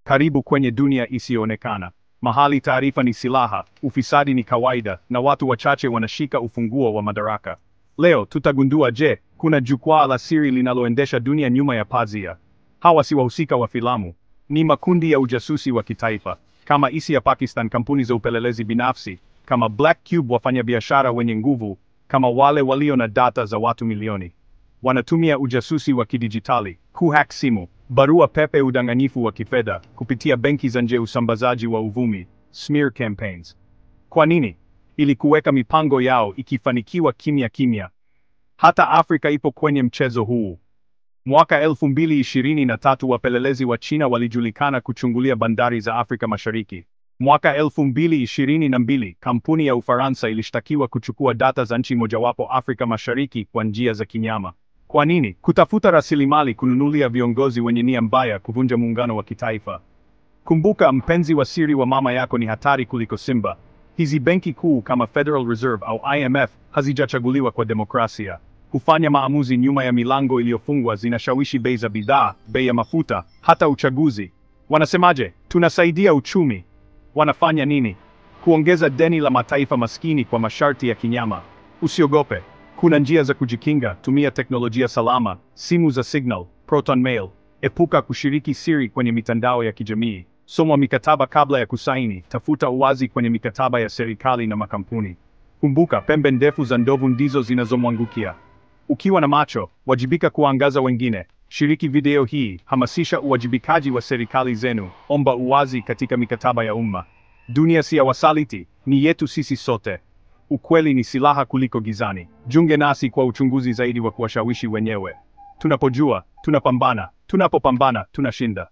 Karibu kwenye dunia isiyoonekana. Mahali taarifa ni silaha, ufisadi ni kawaida, na watu wachache wanashika ufunguo wa madaraka. Leo tutagundua, je, kuna jukwaa la siri linaloendesha dunia nyuma ya pazia? Hawa si wahusika wa filamu. Ni makundi ya ujasusi wa kitaifa, kama ISI ya Pakistan, kampuni za upelelezi binafsi, kama Black Cube, wafanyabiashara wenye nguvu, kama wale walio na data za watu milioni. Wanatumia ujasusi wa kidijitali, kuhack simu, barua pepe, udanganyifu wa kifedha, kupitia benki za nje, usambazaji wa uvumi, smear campaigns. Kwa nini? Ili kuweka mipango yao ikifanikiwa kimya kimya. Hata Afrika ipo kwenye mchezo huu. Mwaka 2023 wapelelezi wa China walijulikana kuchungulia bandari za Afrika Mashariki. Mwaka 2022 kampuni ya Ufaransa ilishtakiwa kuchukua data za nchi mojawapo Afrika Mashariki kwa njia za kinyama. Kwa nini? Kutafuta rasilimali, kununulia viongozi wenye nia mbaya, kuvunja muungano wa kitaifa. Kumbuka, mpenzi wa siri wa mama yako ni hatari kuliko simba. Hizi benki kuu kama Federal Reserve au IMF hazijachaguliwa kwa demokrasia. Hufanya maamuzi nyuma ya milango iliyofungwa, zinashawishi bei za bidhaa, bei ya mafuta, hata uchaguzi. Wanasemaje? Tunasaidia uchumi. Wanafanya nini? Kuongeza deni la mataifa maskini kwa masharti ya kinyama. Usiogope. Kuna njia za kujikinga. Tumia teknolojia salama, simu za Signal, Proton Mail. Epuka kushiriki siri kwenye mitandao ya kijamii. Soma mikataba kabla ya kusaini. Tafuta uwazi kwenye mikataba ya serikali na makampuni. Kumbuka, pembe ndefu za ndovu ndizo zinazomwangukia. Ukiwa na macho, wajibika kuangaza wengine. Shiriki video hii, hamasisha uwajibikaji wa serikali zenu, omba uwazi katika mikataba ya umma. Dunia si ya wasaliti, ni yetu sisi sote. Ukweli ni silaha kuliko gizani. Junge nasi kwa uchunguzi zaidi wa kuwashawishi wenyewe. Tunapojua, tunapambana. Tunapopambana, tunashinda.